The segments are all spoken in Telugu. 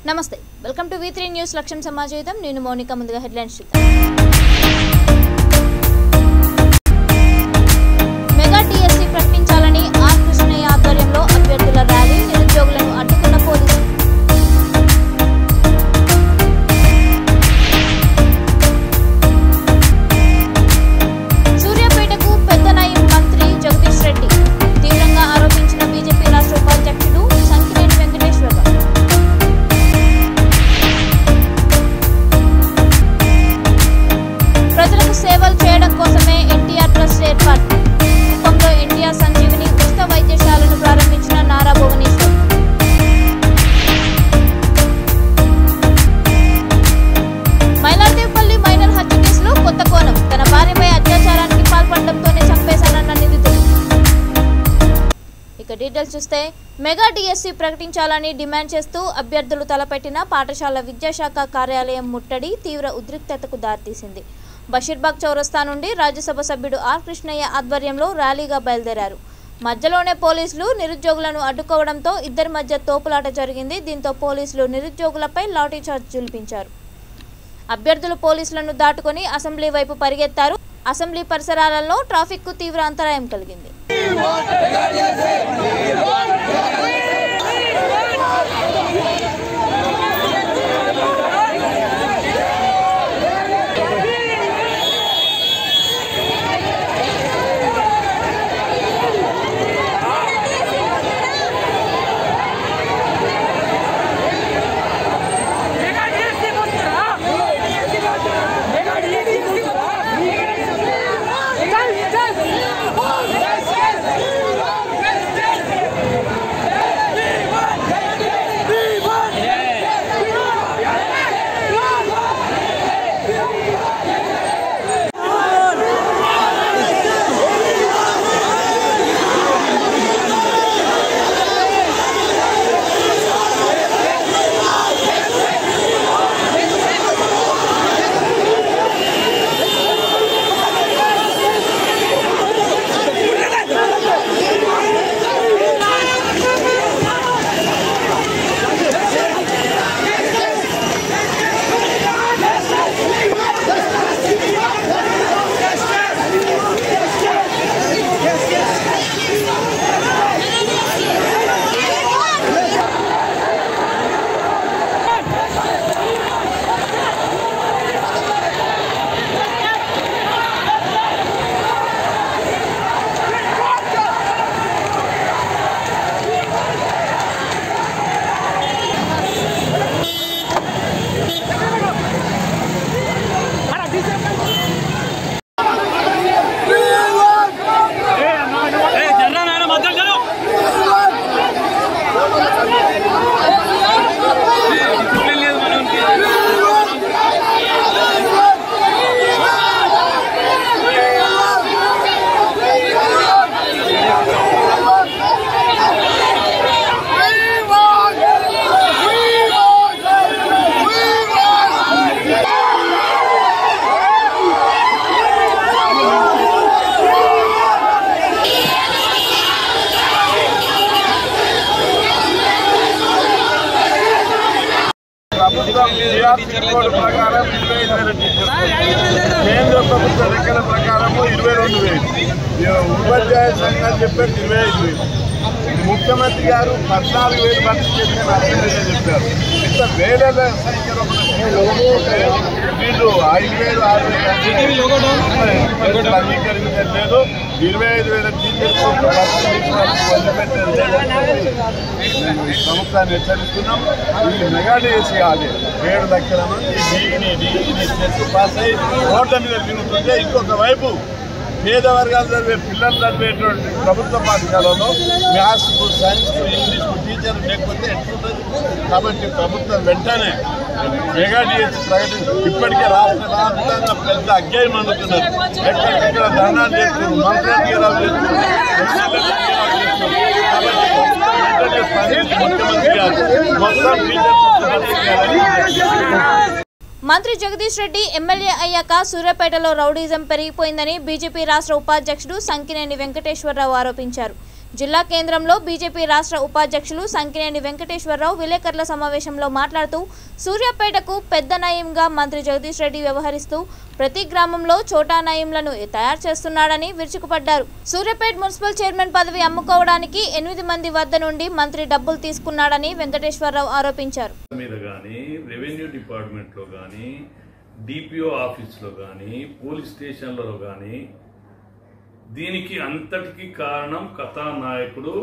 నమస్తే వెల్కమ్ టు V3 న్యూస్ లక్ష్యం సమాజం నేను మౌనిక ముందుగా హెడ్లైన్స్ మెగా టీఎస్సీ ప్రకటించాలని ఆర్ కృష్ణయ్య ఆధ్వర్యంలో అభ్యర్థుల ర్యాలీ నిరుద్యోగులను అడ్డుకున్న పోలీసులు సూర్యాపేటకు పెద్దనాయి మంత్రి జగదీష్ రెడ్డి తీవ్రంగా ఆరోపించిన బీజేపీ రాష్ట్ర ఉపాధ్యక్షుడు సంకినేని వెంకటేశ్వరరావు ప్రజలకు సేవలు చేయడం కోసమే ఎన్టీఆర్ ట్రస్ట్ ఏర్పాటు కుప్పంలో ఎన్టీఆర్ సంజీవిని ఉచిత వైద్యశాలను ప్రారంభించిన నారా భువనేశ్వర్ మైలార్దేవపల్లి మైనర్ హత్య కేసులో కొత్త కోణం తన భార్యపై అత్యాచారానికి పాల్పడడంతోనే చంపేశానన్న నిందితుడు ఇక డీటెయిల్స్ చూస్తే మెగా డిఎస్సీ ప్రకటించాలని డిమాండ్ చేస్తూ అభ్యర్థులు తలపెట్టిన పాఠశాల విద్యాశాఖ కార్యాలయం ముట్టడి తీవ్ర ఉద్రిక్తతకు దారితీసింది. బషీర్బాగ్ చౌరస్తా నుండి రాజ్యసభ సభ్యుడు ఆర్ కృష్ణయ్య ఆధ్వర్యంలో ర్యాలీగా బయలుదేరారు. మధ్యలోనే పోలీసులు నిరుద్యోగులను అడ్డుకోవడంతో ఇద్దరి మధ్య తోపులాట జరిగింది. దీంతో పోలీసులు నిరుద్యోగులపై లాఠీచార్జ్ జులిపించారు. అభ్యర్థులు పోలీసులను దాటుకొని అసెంబ్లీ వైపు పరిగెత్తారు. అసెంబ్లీ పరిసరాలలో ట్రాఫిక్ కు తీవ్ర అంతరాయం కలిగింది. ప్రకారం కేంద్ర ప్రభుత్వ లెక్కల ప్రకారం 22,000 ఉపాధ్యాయ సంఘాలు చెప్పారు 25,000 ముఖ్యమంత్రి గారు 14,000 భర్తీ చేసిన అసెంబ్లీలో చెప్పారు. ఇంత వేల సంఖ్యలో వీళ్ళు 5,000 6,000 అంగీకరించలేదు. 25,000 టీచర్స్ వదిలిపెట్టేది లేదని ప్రభుత్వాన్ని హెచ్చరిస్తున్నాం. ఈ మెగా డిఎస్సీ కాదు 7 లక్షల మంది డిఈడి టెస్ట్ పాస్ అయ్యి రోడ్ల మీద తిరుగుతుంటే ఇంకొక వైపు పేద వర్గాలు చదివే పిల్లలు చదివేటువంటి ప్రభుత్వ పాఠశాలలో మ్యాథ్స్కు సైన్స్కు ఇంగ్లీష్కు టీచర్లు లేకపోతే ఎట్లుంటుంది. కాబట్టి ప్రభుత్వం వెంటనే మెగా డిఎస్సీ ప్రకటించి ఇప్పటికే రాష్ట్ర వ్యాప్తంగా పెద్ద అజ్ఞాయం అందుతున్నారు. ఎక్కడెక్కడ ధర్నాలు చేస్తున్నారు, మంత్రాలు చేస్తున్నారు. ముఖ్యమంత్రి గారు మొత్తం టీచర్స్ మంత్రి జగదీష్ రెడ్డి ఎమ్మెల్యే అయ్యాక సూర్యాపేటలో రౌడీజం పెరిగిపోయిందని బీజేపీ రాష్ట్ర ఉపాధ్యక్షుడు సంకినేని వెంకటేశ్వరరావు ఆరోపించారు. జిల్లా కేంద్రంలో బీజేపీ రాష్ట్ర ఉపాధ్యక్షులు సంకినేని వెంకటేశ్వరరావు విలేకరుల సమావేశంలో మాట్లాడుతూ సూర్యాపేటకు పెద్ద నయంగా మంత్రి జగదీష్ రెడ్డి వ్యవహరిస్తూ ప్రతి గ్రామంలో చోటా నయంలను తయారు చేస్తున్నాడని విరుచుకుపడ్డారు. సూర్యాపేట మున్సిపల్ చైర్మన్ పదవి అమ్ముకోవడానికి 8 మంది వద్ద నుండి మంత్రి డబ్బులు తీసుకున్నాడని వెంకటేశ్వరరావు ఆరోపించారు. రెవెన్యూ డిపార్ట్మెంట్ లో గానీ, డిపిఓ ఆఫీస్ లో గానీ, పోలీస్ స్టేషన్లలో గానీ దీనికి అంతటికి కారణం కథానాయకుడు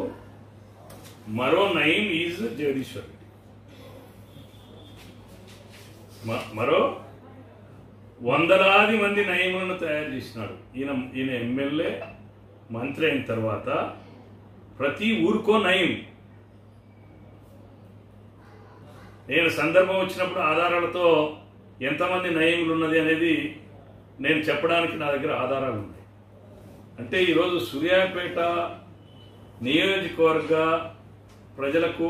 మరో నయీం ఈజ్ జగదీశ్వర్ రెడ్డి. మరో వందలాది మంది నయీములను తయారు చేసినాడు. ఈయన ఎమ్మెల్యే మంత్రి అయిన తర్వాత ప్రతి ఊరికో నయీం. నేను సందర్భం వచ్చినప్పుడు ఆధారాలతో ఎంతమంది నయీములు ఉన్నది అనేది నేను చెప్పడానికి నా దగ్గర ఆధారాలు ఉన్నాయి. అంటే ఈరోజు సూర్యాపేట నియోజకవర్గ ప్రజలకు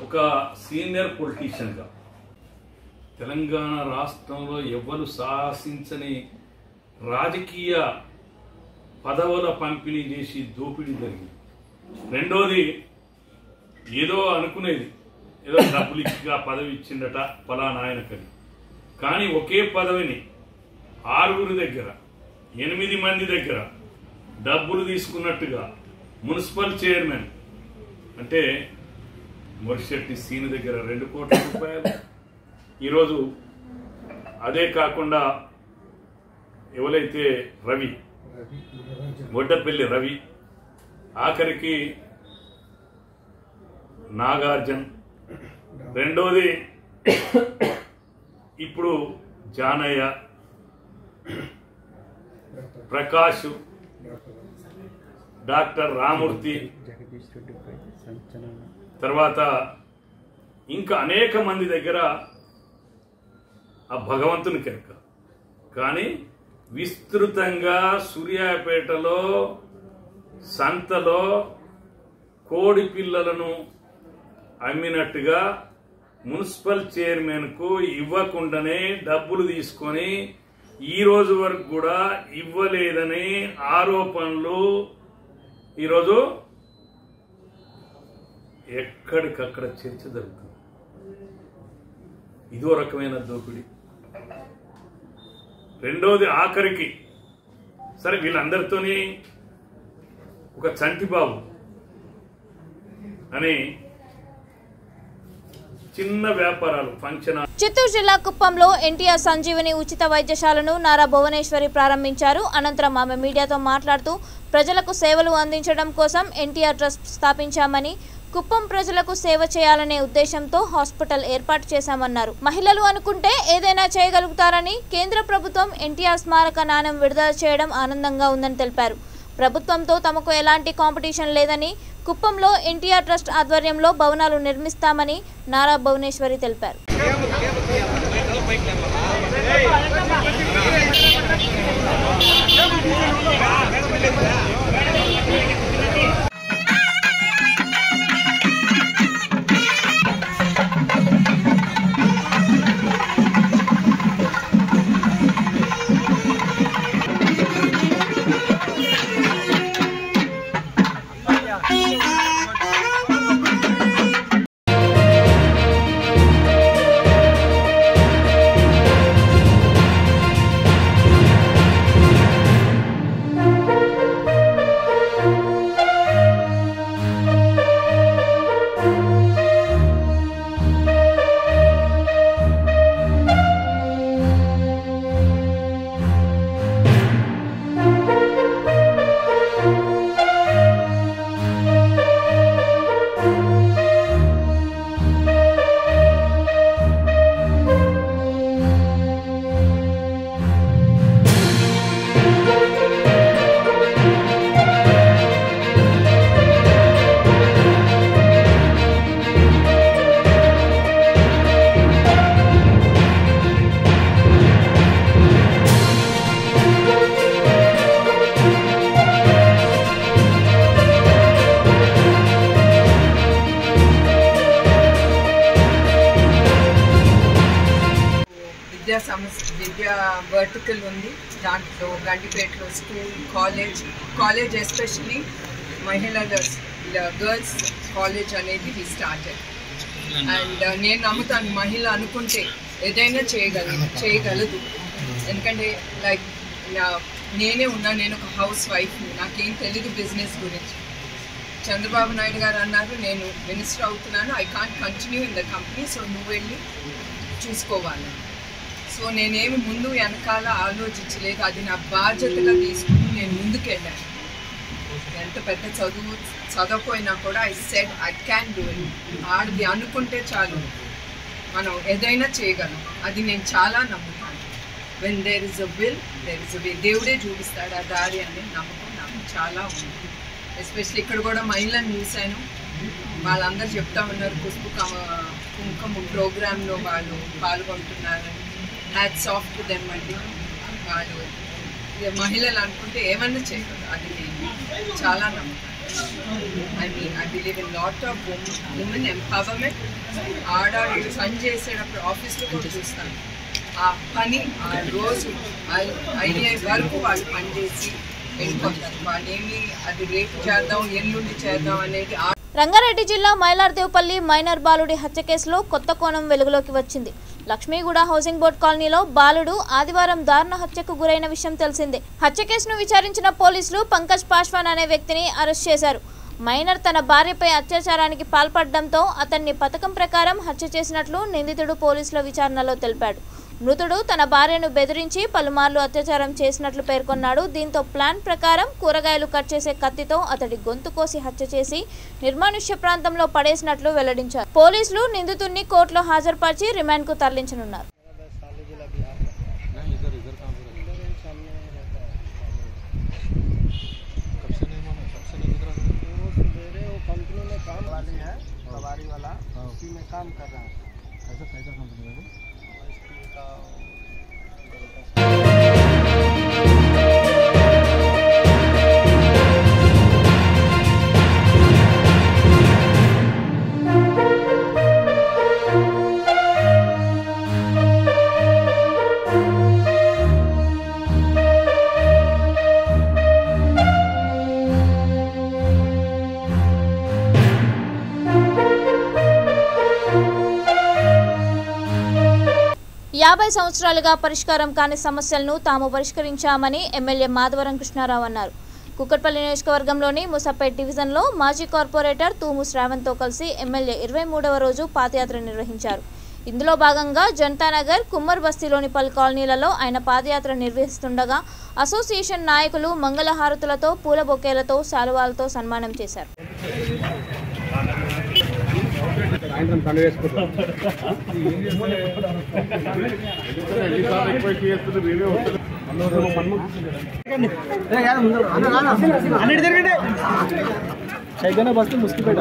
ఒక సీనియర్ పొలిటీషియన్గా తెలంగాణ రాష్ట్రంలో ఎవ్వరు సాహసించని రాజకీయ పదవుల పంపిణీ చేసి దోపిడీ జరిగింది. రెండోది ఏదో అనుకునేది, ఏదో డబ్బులు ఇచ్చిగా పదవి ఇచ్చిండట ఫలానా ఆయనకని. కానీ ఒకే పదవిని 6 దగ్గర 8 మంది దగ్గర డబ్బులు తీసుకున్నట్టుగా మున్సిపల్ చైర్మన్ అంటే మొరిశెట్టి సీని దగ్గర 2 కోట్ల రూపాయలు. ఈరోజు అదే కాకుండా ఎవరైతే రవి మొడ్డపల్లి రవి, ఆఖరికి నాగార్జున్, రెండోది ఇప్పుడు జానయ్య, ప్రకాష్, డాక్టర్ రామూర్తి, తర్వాత ఇంకా అనేక మంది దగ్గర ఆ భగవంతుని కెరక. కానీ విస్తృతంగా సూర్యాపేటలో సంతలో కోడి పిల్లలను అమ్మినట్టుగా మున్సిపల్ చైర్మన్కు ఇవ్వకుండానే డబ్బులు తీసుకొని ఈ రోజు వరకు కూడా ఇవ్వలేదని ఆరోపణలు ఈరోజు ఎక్కడికక్కడ చర్చ జరుగుతుంది. ఇదో రకమైన దోపిడీ. రెండోది ఆఖరికి సరే వీళ్ళందరితోని ఒక చంటిబాబు అని చిన్న వ్యాపారాలు ఫంక్షన్. చిత్తూరు జిల్లా కుప్పంలో ఎన్టీఆర్ సంజీవని ఉచిత వైద్యశాలను నారా భువనేశ్వరి ప్రారంభించారు. అనంతరం ఆమె మీడియాతో మాట్లాడుతూ ప్రజలకు సేవలు అందించడం కోసం ఎన్టీఆర్ ట్రస్ట్ స్థాపించామని, కుప్పం ప్రజలకు సేవ చేయాలనే ఉద్దేశంతో హాస్పిటల్ ఏర్పాటు చేశామన్నారు. మహిళలు అనుకుంటే ఏదైనా చేయగలుగుతారని, కేంద్ర ప్రభుత్వం ఎన్టీఆర్ స్మారక నాణెం విడుదల చేయడం ఆనందంగా ఉందని తెలిపారు. ప్రభుత్వంతో తమకు ఎలాంటి కాంపిటీషన్ లేదని, కుప్పంలో ఎన్టీఆర్ ట్రస్ట్ ఆధ్వర్యంలో భవనాలు నిర్మిస్తామని నారా భువనేశ్వరి తెలిపారు. విద్యా వర్టికల్ ఉంది. దాంట్లో గండిపేటలో స్కూల్, కాలేజ్ ఎస్పెషల్లీ మహిళల గర్ల్స్ కాలేజ్ అనేది వి స్టార్టెడ్. అండ్ నేను నమ్ముతాను మహిళ అనుకుంటే ఏదైనా చేయగలదు. ఎందుకంటే లైక్ నేనే ఉన్నా, నేను ఒక హౌస్ వైఫ్ని, నాకేం తెలియదు బిజినెస్ గురించి. చంద్రబాబు నాయుడు గారు అన్నారు నేను మినిస్టర్ అవుతున్నాను, I can't continue in the company, so నువ్వు వెళ్ళి చూసుకోవాలి. సో నేనేమి ముందు వెనకాల ఆలోచించలేదు, అది నా బాధ్యతగా తీసుకుని నేను ముందుకు వెళ్ళాను. ఎంత పెద్ద చదవకపోయినా కూడా I said I can do it. ఆడది అనుకుంటే చాలు మనం ఏదైనా చేయగలం, అది నేను చాలా నమ్ముతాను. When there is a will there is a way. దేవుడే చూపిస్తాడు ఆ దారి అనే నమ్మకం నాకు చాలా ఉంది. ఎస్పెషల్లీ ఇక్కడ కూడా మహిళలను చూశాను, వాళ్ళందరూ చెప్తా ఉన్నారు కుంకుమ ప్రోగ్రాంలో వాళ్ళు పాల్గొంటున్నారని. హ్యాట్స్ ఆఫ్ టు దెమ్ అండి. వాళ్ళు మహిళలు అనుకుంటే ఏమన్నా చేయగలరు, అది నేను చాలా నమ్ముతాను. I believe in lot of women empowerment. ఆడవాళ్ళు పని చేసేటప్పుడు ఆఫీస్లో కూడా చూస్తాను, ఆ పని ఆ రోజు అయ్యే వరకు వాళ్ళు పనిచేసి వెళ్ళిపోతారు. వాళ్ళేమి అది రేపు చేద్దాం ఎల్లుండి చేద్దాం అనేది. రంగారెడ్డి జిల్లా మైలార్దేవపల్లి మైనర్ బాలుడి హత్య కేసులో కొత్త కోణం వెలుగులోకి వచ్చింది. లక్ష్మీగూడ హౌసింగ్ బోర్డు కాలనీలో బాలుడు ఆదివారం దారుణ హత్యకు గురైన విషయం తెలిసిందే. హత్య కేసును విచారించిన పోలీసులు పంకజ్ పాశ్వాన్ అనే వ్యక్తిని అరెస్ట్ చేశారు. మైనర్ తన భార్యపై అత్యాచారానికి పాల్పడడంతో అతన్ని పథకం ప్రకారం హత్య చేసినట్లు నిందితుడు పోలీసుల విచారణలో తెలిపాడు. మృతుడు తన భార్యను బెదిరించి పలుమార్లు అత్యాచారం చేసినట్లు పేర్కొన్నాడు. దీంతో ప్లాన్ ప్రకారం కూరగాయలు కట్ చేసే కత్తితో అతడి గొంతు కోసి హత్య చేసి నిర్మానుష్య ప్రాంతంలో పడేసినట్లు వెల్లడించారు. పోలీసులు నిందితుడిని కోర్టులో హాజరుపరిచి రిమాండ్కు తరలించనున్నారు. యాభై సంవత్సరాలుగా పరిష్కారం కాని సమస్యలను తాము పరిష్కరించామని ఎమ్మెల్యే మాధవరం కృష్ణారావు అన్నారు. కుకట్పల్లి నియోజకవర్గంలోని ముసాపేట్ డివిజన్లో మాజీ కార్పొరేటర్ తూము శ్రావణ్తో కలిసి ఎమ్మెల్యే 23వ రోజు పాదయాత్ర నిర్వహించారు. ఇందులో భాగంగా జనతానగర్ కుమ్మర్ బస్తీలోని పలు కాలనీలలో ఆయన పాదయాత్ర నిర్వహిస్తుండగా అసోసియేషన్ నాయకులు మంగళహారతులతో పూల బొకేలతో శాలువాలతో సన్మానం చేశారు. చైతన్య బస్తీ ముస్కిపేట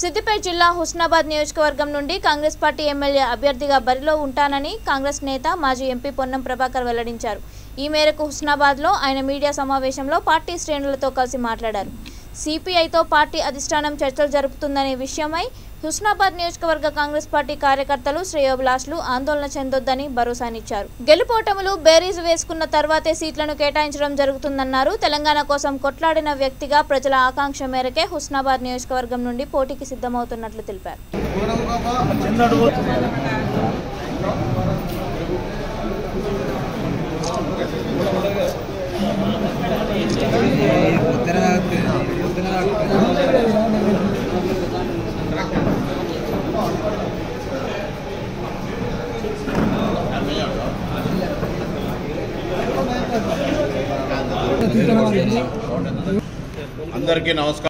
సిద్దిపేట జిల్లా హుస్నాబాద్ నియోజకవర్గం నుండి కాంగ్రెస్ పార్టీ ఎమ్మెల్యే అభ్యర్థిగా బరిలో ఉంటానని కాంగ్రెస్ నేత మాజీ ఎంపీ పొన్నం ప్రభాకర్ వెల్లడించారు. ఈ మేరకు హుస్నాబాద్లో ఆయన మీడియా సమావేశంలో పార్టీ శ్రేణులతో కలిసి మాట్లాడారు. సిపిఐతో పార్టీ అధిష్టానం చర్చలు జరుపుతుందనే విషయమై హుస్నాబాద్ నియోజకవర్గ కాంగ్రెస్ పార్టీ కార్యకర్తలు శ్రేయోభిలాషులు ఆందోళన చెందొద్దని భరోసానిచ్చారు. గెలుపోటములు బేరీజు వేసుకున్న తర్వాతే సీట్లను కేటాయించడం జరుగుతుందన్నారు. తెలంగాణ కోసం కొట్లాడిన వ్యక్తిగా ప్రజల ఆకాంక్ష మేరకే హుస్నాబాద్ నియోజకవర్గం నుండి పోటీకి సిద్ధమవుతున్నట్లు తెలిపారు. అందరికీ నమస్కారం.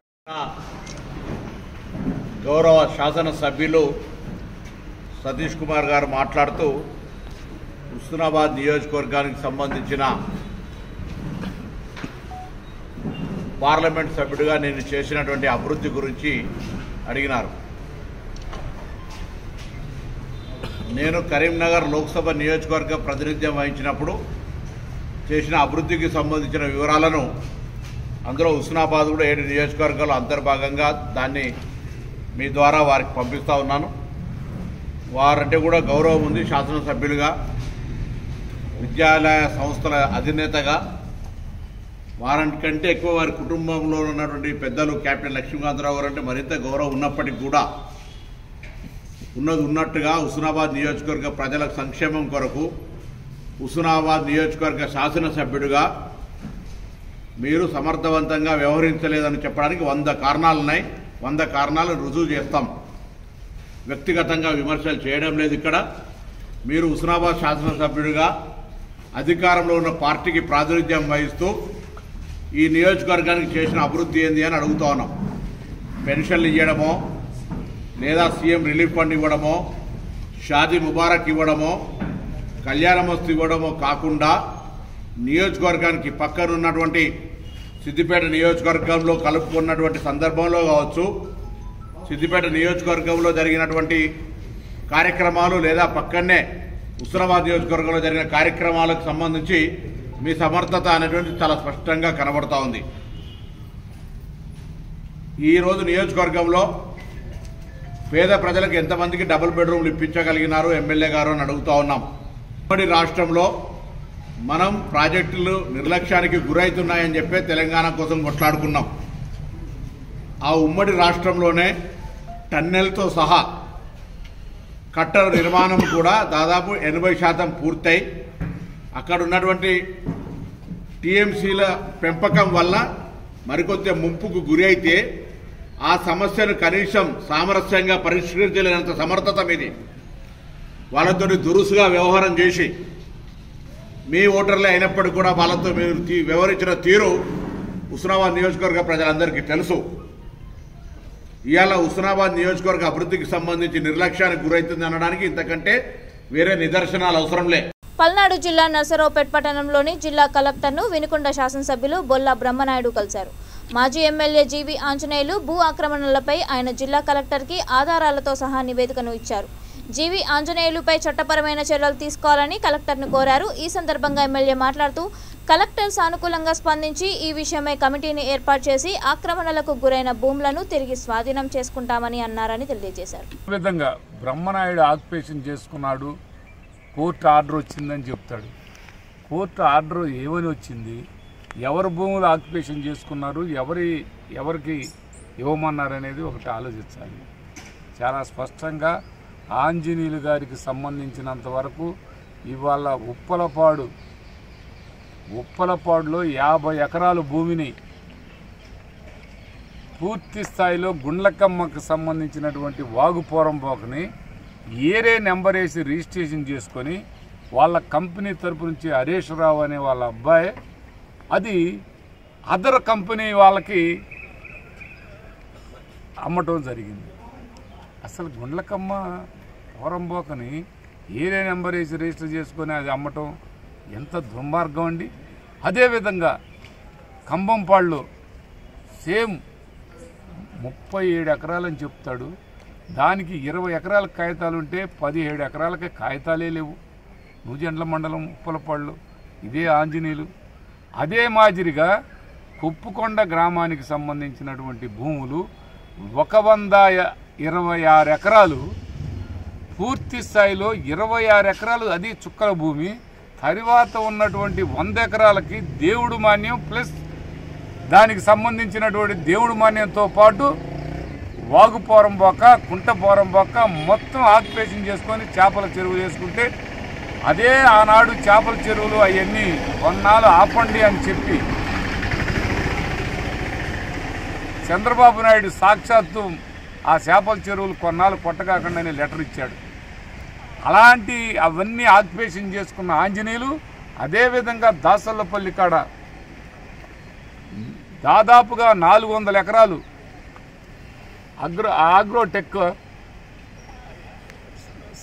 గౌరవ శాసనసభ్యులు సతీష్ కుమార్ గారు మాట్లాడుతూ హుస్నాబాద్ నియోజకవర్గానికి సంబంధించిన పార్లమెంట్ సభ్యుడిగా నేను చేసినటువంటి అభివృద్ధి గురించి అడిగినారు. నేను కరీంనగర్ లోక్సభ నియోజకవర్గ ప్రాతినిధ్యం వహించినప్పుడు చేసిన అభివృద్ధికి సంబంధించిన వివరాలను అందులో హుస్నాబాద్ కూడా 7 నియోజకవర్గాలు అంతర్భాగంగా దాన్ని మీ ద్వారా వారికి పంపిస్తూ ఉన్నాను. వారంటే కూడా గౌరవం ఉంది. శాసనసభ్యులుగా, విద్యాలయ సంస్థల అధినేతగా, వారంకంటే ఎక్కువ వారి కుటుంబంలో ఉన్నటువంటి పెద్దలు కెప్టెన్ లక్ష్మీకాంతరావు గారు అంటే మరింత గౌరవం ఉన్నప్పటికీ కూడా ఉన్నది ఉన్నట్టుగా హుస్నాబాద్ నియోజకవర్గ ప్రజల సంక్షేమం కొరకు హుస్నాబాద్ నియోజకవర్గ శాసనసభ్యుడిగా మీరు సమర్థవంతంగా వ్యవహరించలేదని చెప్పడానికి 100 కారణాలున్నాయి. 100 కారణాలను రుజువు చేస్తాం. వ్యక్తిగతంగా విమర్శలు చేయడం లేదు. ఇక్కడ మీరు హుస్నాబాద్ శాసనసభ్యుడిగా అధికారంలో ఉన్న పార్టీకి ప్రాతినిధ్యం వహిస్తూ ఈ నియోజకవర్గానికి చేసిన అభివృద్ధి ఏంది అని అడుగుతా ఉన్నాం. పెన్షన్లు ఇవ్వడమో, లేదా సీఎం రిలీఫ్ ఫండ్ ఇవ్వడమో, షాదీ ముబారక్ ఇవ్వడమో, కళ్యాణమస్తు ఇవ్వడమో కాకుండా నియోజకవర్గానికి పక్కనున్నటువంటి సిద్దిపేట నియోజకవర్గంలో కలుపుకున్నటువంటి సందర్భంలో కావచ్చు, సిద్దిపేట నియోజకవర్గంలో జరిగినటువంటి కార్యక్రమాలు లేదా పక్కనే హుస్నాబాద్ నియోజకవర్గంలో జరిగిన కార్యక్రమాలకు సంబంధించి మీ సమర్థత అనేటువంటి చాలా స్పష్టంగా కనబడతా ఉంది. ఈరోజు నియోజకవర్గంలో పేద ప్రజలకు ఎంతమందికి డబుల్ బెడ్రూమ్లు ఇప్పించగలిగినారు ఎమ్మెల్యే గారు అని అడుగుతా ఉన్నాం. ఉమ్మడి రాష్ట్రంలో మనం ప్రాజెక్టులు నిర్లక్ష్యానికి గురవుతున్నాయని చెప్పే తెలంగాణ కోసం కొట్లాడుకున్నాం. ఆ ఉమ్మడి రాష్ట్రంలోనే టన్నెల్తో సహా కట్టల నిర్మాణం కూడా దాదాపు 80% పూర్తయి అక్కడ ఉన్నటువంటి టీఎంసీల పెంపకం వల్ల మరికొంత ముంపుకు గురి అయితే ఆ సమస్యను కనీసం సామరస్యంగా పరిష్కరించలేనంత సమర్థత మీది. వాళ్ళతో దురుసుగా వ్యవహారం చేసి మీ ఓటర్లే అయినప్పటికీ కూడా వాళ్ళతో మీరు వ్యవహరించిన తీరు హుస్నాబాద్ నియోజకవర్గ ప్రజలందరికీ తెలుసు. ఇవాళ హుస్నాబాద్ నియోజకవర్గ అభివృద్ధికి సంబంధించి నిర్లక్ష్యానికి గురైతుంది అనడానికి ఇంతకంటే వేరే నిదర్శనాలు అవసరంలే. పల్నాడు జిల్లా నర్సరావుపేట పట్టణంలోని జిల్లా కలెక్టర్ను వినుకొండ శాసనసభ్యులు బొల్లా బ్రహ్మనాయుడు కలిశారు. మాజీ ఎమ్మెల్యే జీవి ఆంజనేయులు భూ ఆక్రమణలపై ఆయన జిల్లా కలెక్టర్కి ఆధారాలతో సహా నివేదికను ఇచ్చారు. జీవి ఆంజనేయులుపై చట్టపరమైన చర్యలు తీసుకోవాలని కలెక్టర్ను కోరారు. ఈ సందర్భంగా ఎమ్మెల్యే మాట్లాడుతూ కలెక్టర్ సానుకూలంగా స్పందించి ఈ విషయమై కమిటీని ఏర్పాటు చేసి ఆక్రమణలకు గురైన భూములను తిరిగి స్వాధీనం చేసుకుంటామని అన్నారని తెలియజేశారు. ఈ విధంగా బ్రహ్మనాయుడు ఆక్యుపేషన్ చేసుకున్నాడు, కోర్టు ఆర్డర్ వచ్చిందని చెప్తాడు. కోర్టు ఆర్డర్ ఏమని వచ్చింది, ఎవరు భూములు ఆక్యుపేషన్ చేసుకున్నారు, ఎవరికి ఇవ్వమన్నారు అనేది ఒకటి ఆలోచించాలి. చాలా స్పష్టంగా ఆంజనేయులు గారికి సంబంధించినంత వరకు ఇవాళ ఉప్పలపాడులో 50 ఎకరాల భూమిని పూర్తి స్థాయిలో గుండ్లకమ్మకు సంబంధించినటువంటి వాగుపోరంబోకని ఏరే నెంబర్ వేసి రిజిస్ట్రేషన్ చేసుకొని వాళ్ళ కంపెనీ తరపు నుంచి హరీష్ రావు అనే వాళ్ళ అబ్బాయి అది అదర్ కంపెనీ వాళ్ళకి అమ్మటం జరిగింది. అసలు గుండ్లకమ్మ పోరంబోకని ఏరే నెంబర్ వేసి రిజిస్టర్ చేసుకొని అది అమ్మటం ఎంత దుర్మార్గం అండి. అదేవిధంగా కంబంపాడులో సేమ్ 37 ఎకరాలని చెప్తాడు, దానికి 20 ఎకరాల కాగితాలు ఉంటే 17 ఎకరాలకే కాగితాలే లేవు. నూజెండ్ల మండలం ఉప్పలపాడులో ఇదే ఆంజనేయులు. అదే మాదిరిగా కుప్పుకొండ గ్రామానికి సంబంధించినటువంటి భూములు 126 ఎకరాలు పూర్తి స్థాయిలో 26 ఎకరాలు అది చుక్కల భూమి. తర్వాత ఉన్నటువంటి 100 ఎకరాలకి దేవుడు మాన్యం ప్లస్ దానికి సంబంధించినటువంటి దేవుడు మాన్యంతో పాటు వాగుపోరంబోక, కుంటపోరంబోక మొత్తం ఆక్యుపేషన్ చేసుకొని చేపల చెరువు చేసుకుంటే అదే ఆనాడు చేపల చెరువులు అవన్నీ కొన్నాళ్ళు ఆపండి అని చెప్పి చంద్రబాబు నాయుడు సాక్షాత్తు ఆ చేపల చెరువులు కొన్నాళ్ళు కొట్టకాకుండానే లెటర్ ఇచ్చాడు. అలాంటి అవన్నీ ఆక్యుపేషన్ చేసుకున్న ఆంజనేయులు అదేవిధంగా దాసల్లపల్లి కాడ దాదాపుగా 400 ఎకరాలు ఆగ్రోటెక్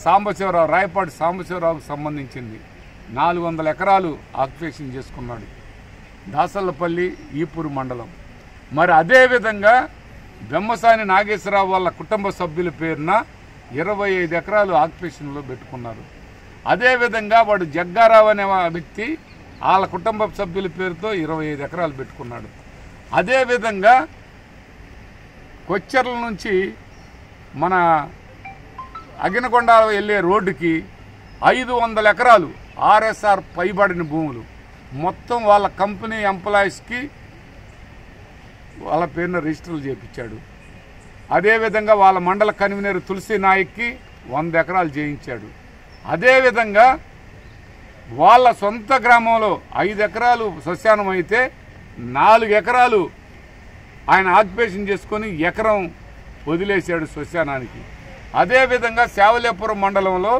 సాంబశివరావు, రాయపాటి సాంబశివరావుకు సంబంధించింది. 400 ఎకరాలు ఆక్యుపేషన్ చేసుకున్నాడు దాసల్లపల్లి ఈపూరు మండలం. మరి అదేవిధంగా బెమ్మసాని నాగేశ్వరరావు వాళ్ళ కుటుంబ సభ్యుల పేరున 25 ఎకరాలు ఆక్యుపేషన్లో పెట్టుకున్నారు. అదేవిధంగా వాడు జగ్గారావు అనే వ్యక్తి వాళ్ళ కుటుంబ సభ్యుల పేరుతో 25 ఎకరాలు పెట్టుకున్నాడు. అదేవిధంగా కొచ్చెర్ల నుంచి మన అగినకొండ వెళ్ళే రోడ్డుకి 500 ఎకరాలు ఆర్ఎస్ఆర్ పైబడిన భూములు మొత్తం వాళ్ళ కంపెనీ ఎంప్లాయీస్కి వాళ్ళ పేరున రిజిస్టర్లు చేయించాడు. అదేవిధంగా వాళ్ళ మండల కన్వీనర్ తులసి నాయక్కి 100 ఎకరాలు చేయించాడు. అదేవిధంగా వాళ్ళ సొంత గ్రామంలో 5 ఎకరాలు శ్మశానం అయితే 4 ఎకరాలు ఆయన ఆక్యుపేషన్ చేసుకొని ఎకరం వదిలేశాడు శ్మశానానికి. అదేవిధంగా శావలేపురం మండలంలో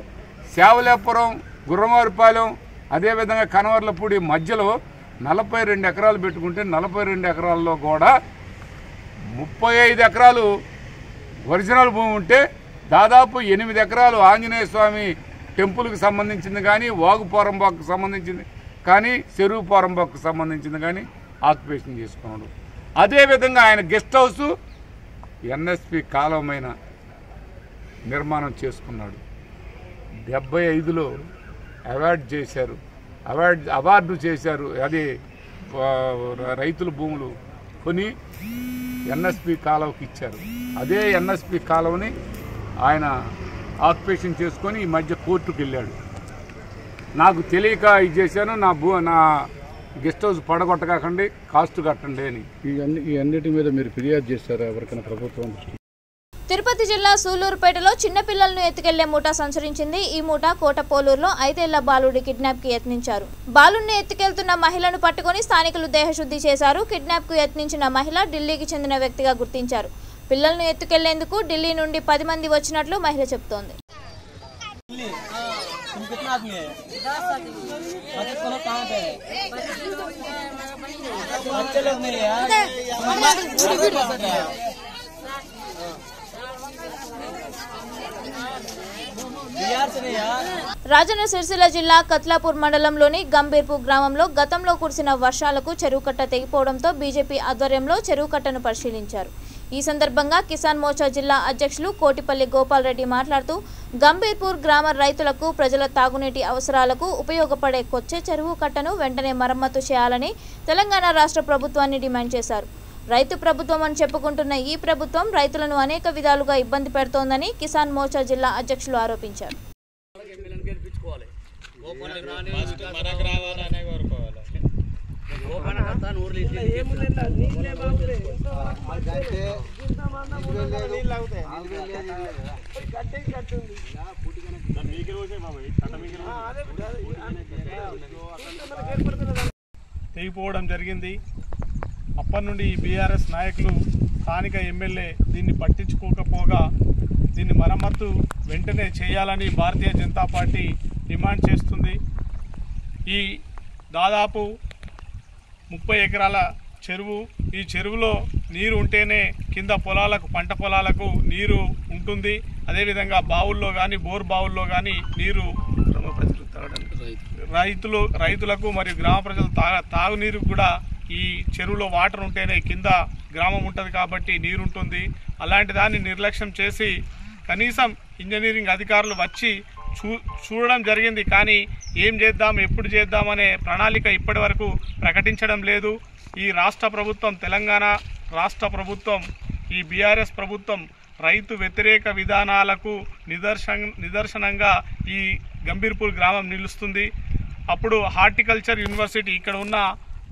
శావలేపురం గుర్రమారిపాలెం అదేవిధంగా కనవర్లపూడి మధ్యలో 42 ఎకరాలు పెట్టుకుంటే 42 ఎకరాల్లో కూడా 35 ఎకరాలు ఒరిజినల్ భూమి ఉంటే దాదాపు 8 ఎకరాలు ఆంజనేయ స్వామి టెంపుల్కి సంబంధించింది కానీ వాగుపోరంబాకు సంబంధించింది కానీ చెరువు పోరంబాకు సంబంధించింది కానీ ఆక్యుపేషన్ చేసుకున్నాడు. అదేవిధంగా ఆయన గెస్ట్ హౌస్ ఎన్ఎస్పి కాలమైన నిర్మాణం చేసుకున్నాడు. 75లో అవార్డు చేశారు. అది రైతుల భూములు కొని ఎన్ఎస్పి కాలువకి ఇచ్చారు. అదే ఎన్ఎస్పి కాలువని ఆయన ఆక్యుపేషన్ చేసుకొని ఈ మధ్య కోర్టుకు వెళ్ళాడు. నాకు తెలియక ఇది చేశాను, నా గెస్ట్ హౌస్ పడగొట్టకండి, కాస్ట్ కట్టండి అని. ఈ అన్నిటి మీద మీరు ఫిర్యాదు చేశారా ఎవరికైనా ప్రభుత్వం? తిరుపతి జిల్లా సూళ్లూరుపేటలో చిన్నపిల్లలను ఎత్తుకెళ్లే ముఠా సంచరించింది. ఈ ముఠా కోటపోలూరులో 5 ఏళ్ల బాలుడి కిడ్నాప్ కి యత్నించారు. బాలుడిని ఎత్తుకెళ్తున్న మహిళను పట్టుకుని స్థానికులు దేహశుద్ధి చేశారు. కిడ్నాప్ కు యత్నించిన మహిళ ఢిల్లీకి చెందిన వ్యక్తిగా గుర్తించారు. పిల్లలను ఎత్తుకెళ్లేందుకు ఢిల్లీ నుండి 10 మంది వచ్చినట్లు మహిళ చెబుతోంది. రాజన్న సిరిసిల్ల జిల్లా కత్లాపూర్ మండలంలోని గంభీర్పూర్ గ్రామంలో గతంలో కురిసిన వర్షాలకు చెరువు కట్ట తెగిపోవడంతో బీజేపీ ఆధ్వర్యంలో చెరువు కట్టను పరిశీలించారు. ఈ సందర్భంగా కిసాన్ మోర్చా జిల్లా అధ్యక్షులు కోటిపల్లి గోపాల్ రెడ్డి మాట్లాడుతూ గంభీర్పూర్ గ్రామ రైతులకు ప్రజల తాగునీటి అవసరాలకు ఉపయోగపడే కొచ్చే చెరువు కట్టను వెంటనే మరమ్మతు చేయాలని తెలంగాణ రాష్ట్ర ప్రభుత్వాన్ని డిమాండ్ చేశారు. రైతు ప్రభుత్వం అని చెప్పుకుంటున్న ఈ ప్రభుత్వం రైతులను అనేక విధాలుగా ఇబ్బంది పెడుతోందని కిసాన్ మోర్చా జిల్లా అధ్యక్షులు ఆరోపించారు. తెగిపోవడం జరిగింది. అప్పటి నుండి ఈ బీఆర్ఎస్ నాయకులు స్థానిక ఎమ్మెల్యే దీన్ని పట్టించుకోకపోగా దీన్ని మరమ్మత్తు వెంటనే చేయాలని భారతీయ జనతా పార్టీ డిమాండ్ చేస్తుంది. ఈ దాదాపు 30 ఎకరాల చెరువు, ఈ చెరువులో నీరు ఉంటేనే కింద పొలాలకు పంట పొలాలకు నీరు ఉంటుంది. అదేవిధంగా బావుల్లో కానీ బోర్ బావుల్లో కానీ నీరు రైతులకు మరియు గ్రామ ప్రజలు తాగునీరు కూడా ఈ చెరువులో వాటర్ ఉంటేనే కింద గ్రామం ఉంటుంది కాబట్టి నీరు ఉంటుంది. అలాంటి దాన్ని నిర్లక్ష్యం చేసి కనీసం ఇంజనీరింగ్ అధికారులు వచ్చి చూడడం జరిగింది. కానీ ఏం చేద్దాం, ఎప్పుడు చేద్దామనే ప్రణాళిక ఇప్పటి వరకు ప్రకటించడం లేదు. ఈ రాష్ట్ర ప్రభుత్వం, తెలంగాణ రాష్ట్ర ప్రభుత్వం, ఈ బీఆర్ఎస్ ప్రభుత్వం రైతు వ్యతిరేక విధానాలకు నిదర్శనంగా ఈ గంభీర్పూర్ గ్రామం నిలుస్తుంది. అప్పుడు హార్టికల్చర్ యూనివర్సిటీ, ఇక్కడ ఉన్న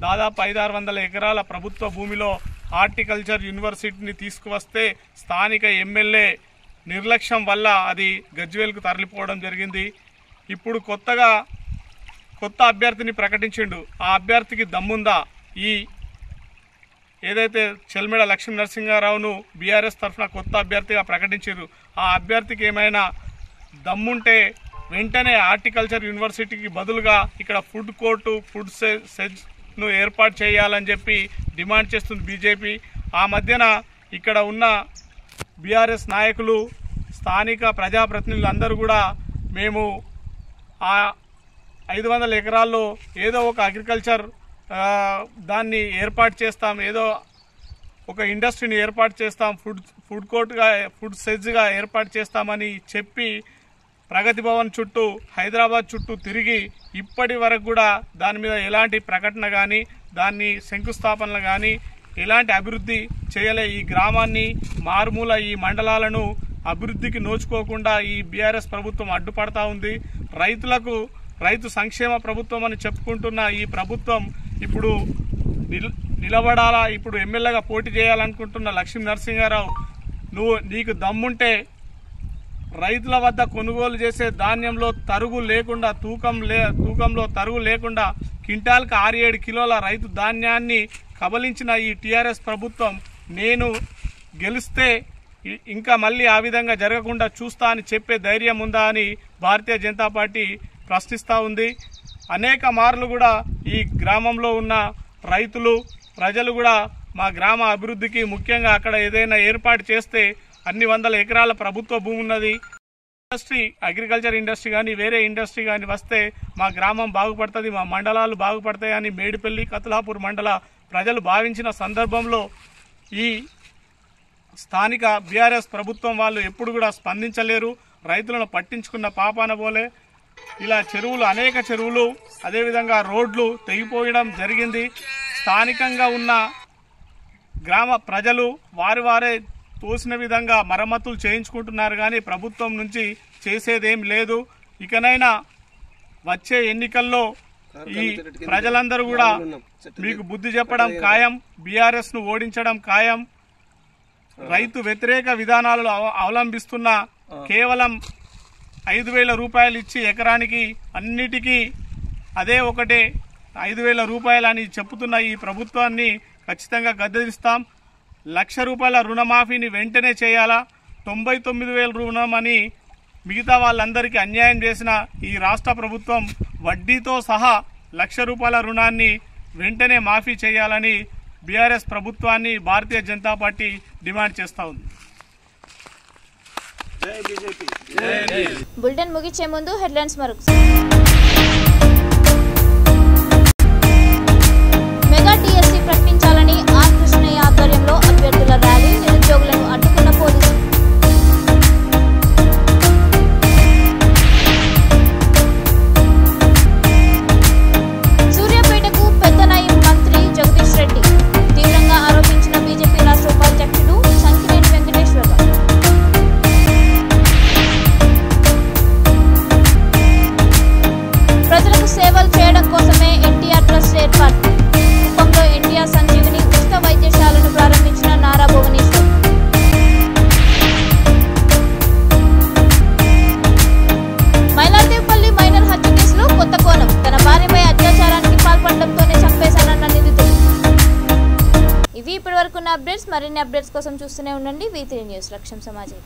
దాదాపు 500-600 ఎకరాల ప్రభుత్వ భూమిలో హార్టికల్చర్ యూనివర్సిటీని తీసుకువస్తే స్థానిక ఎమ్మెల్యే నిర్లక్ష్యం వల్ల అది గజ్వేల్కు తరలిపోవడం జరిగింది. ఇప్పుడు కొత్త అభ్యర్థిని ప్రకటించిండు. ఆ అభ్యర్థికి దమ్ముందా? ఈ ఏదైతే చెల్మెడ లక్ష్మీ నరసింహారావును బీఆర్ఎస్ తరఫున కొత్త అభ్యర్థిగా ప్రకటించారు, ఆ అభ్యర్థికి ఏమైనా దమ్ముంటే వెంటనే హార్టికల్చర్ యూనివర్సిటీకి బదులుగా ఇక్కడ ఫుడ్ కోర్టు, ఫుడ్ సెజ్ను ఏర్పాటు చేయాలని చెప్పి డిమాండ్ చేస్తుంది బీజేపీ. ఆ మధ్యన ఇక్కడ ఉన్న బీఆర్ఎస్ నాయకులు, స్థానిక ప్రజాప్రతినిధులు అందరూ కూడా మేము ఆ 500 ఎకరాల్లో ఏదో ఒక అగ్రికల్చర్ దాన్ని ఏర్పాటు చేస్తాం, ఏదో ఒక ఇండస్ట్రీని ఏర్పాటు చేస్తాం, ఫుడ్ కోర్ట్గా ఫుడ్ సెజ్గా ఏర్పాటు చేస్తామని చెప్పి ప్రగతి భవన్ చుట్టూ హైదరాబాద్ చుట్టూ తిరిగి ఇప్పటి వరకు కూడా దాని మీద ఎలాంటి ప్రకటన కానీ దాన్ని శంకుస్థాపనలు కానీ ఎలాంటి అభివృద్ధి చేయలే. ఈ గ్రామాన్ని మారుమూల ఈ మండలాలను అభివృద్ధికి నోచుకోకుండా ఈ బీఆర్ఎస్ ప్రభుత్వం అడ్డుపడతా ఉంది. రైతు సంక్షేమ ప్రభుత్వం అని చెప్పుకుంటున్న ఈ ప్రభుత్వం ఇప్పుడు నిలబడాలా, ఇప్పుడు ఎమ్మెల్యేగా పోటీ చేయాలనుకుంటున్న లక్ష్మీ నరసింహారావు, నీకు దమ్ముంటే రైతుల వద్ద కొనుగోలు చేసే ధాన్యంలో తరుగు లేకుండా తూకంలో తరుగు లేకుండా క్వింటాల్కి 6-7 కిలోల రైతు ధాన్యాన్ని కబలించిన ఈ టీఆర్ఎస్ ప్రభుత్వం నేను గెలిస్తే ఇంకా మళ్ళీ ఆ విధంగా జరగకుండా చూస్తా అని చెప్పే ధైర్యం ఉందా అని భారతీయ జనతా పార్టీ ప్రశ్నిస్తూ ఉంది. అనేక మార్లు కూడా ఈ గ్రామంలో ఉన్న ప్రజలు కూడా మా గ్రామ అభివృద్ధికి ముఖ్యంగా అక్కడ ఏదైనా ఏర్పాటు చేస్తే అన్ని 100 ఎకరాల ప్రభుత్వ భూమి ఉన్నది, అగ్రికల్చర్ ఇండస్ట్రీ కానీ వేరే ఇండస్ట్రీ కానీ వస్తే మా గ్రామం బాగుపడుతుంది, మా మండలాలు బాగుపడతాయని మేడిపల్లి కతులాపూర్ మండల ప్రజలు భావించిన సందర్భంలో ఈ స్థానిక బీఆర్ఎస్ ప్రభుత్వం వాళ్ళు ఎప్పుడు కూడా స్పందించలేరు. రైతులను పట్టించుకున్న పాపాన పోలే ఇలా అనేక చెరువులు అదేవిధంగా రోడ్లు తెగిపోయడం జరిగింది. స్థానికంగా ఉన్న గ్రామ ప్రజలు వారే తోసిన విధంగా మరమ్మతులు చేయించుకుంటున్నారు కానీ ప్రభుత్వం నుంచి చేసేదేం లేదు. ఇకనైనా వచ్చే ఎన్నికల్లో ఈ ప్రజలందరూ కూడా మీకు బుద్ధి చెప్పడం ఖాయం, బీఆర్ఎస్ ను ఓడించడం ఖాయం. రైతు వ్యతిరేక విధానాలు అవలంబిస్తున్న కేవలం 5,000 రూపాయలు ఇచ్చి ఎకరానికి అన్నిటికీ అదే ఒకటే 5,000 రూపాయలు అని చెప్పుతున్న ఈ ప్రభుత్వాన్ని ఖచ్చితంగా గద్దెదిస్తాం. 1,00,000 రూపాయల రుణమాఫీని వెంటనే చేయాలా, 99,000 రుణం అని మిగతా వాళ్ళందరికీ అన్యాయం చేసిన ఈ రాష్ట్ర ప్రభుత్వం వడ్డీతో సహా 1,00,000 రూపాయల రుణాన్ని వెంటనే మాఫీ చేయాలని బీఆర్ఎస్ ప్రభుత్వాన్ని భారతీయ జనతా పార్టీ డిమాండ్ చేస్తూ ఉంది. బులెటిన్ ముగించే ముందు హెడ్లైన్స్ మరొకసారి. మెగా టీఎస్సీ ప్రకటించాలని ఆర్ కృష్ణయ్య ఆధ్వర్యంలో అభ్యర్థుల ర్యాలీ, నిరుద్యోగులను అడ్డుకున్న పోలీసులు. సూర్యాపేటకు పెద్ద నయం మంత్రి జగదీష్ రెడ్డి తీవ్రంగా ఆరోపించిన బీజేపీ రాష్ట్ర ఉపాధ్యక్షుడు సంకినేని వెంకటేశ్వరరావు. ప్రజలకు సేవలు చేయడం కోసమే ఎన్టీఆర్ ట్రస్ట్ ఏర్పాటు. కుప్పంలో ఎన్టీఆర్ సంజీవిని ఉచిత వైద్యశాలను ప్రారంభించిన నారా భువనేశ్వర్. మైలార్దేవపల్లి మైనర్ హత్య కేసులో కొత్త కోణం. తన భార్యపై అత్యాచారానికి పాల్పడడంతోనే చంపేశానన్న నిందితుడు. ఇవి ఇప్పటివరకున్న అప్డేట్స్. మరిన్ని అప్డేట్స్ కోసం చూస్తూనే ఉండండి V3 న్యూస్. లక్ష్యం సమాజం.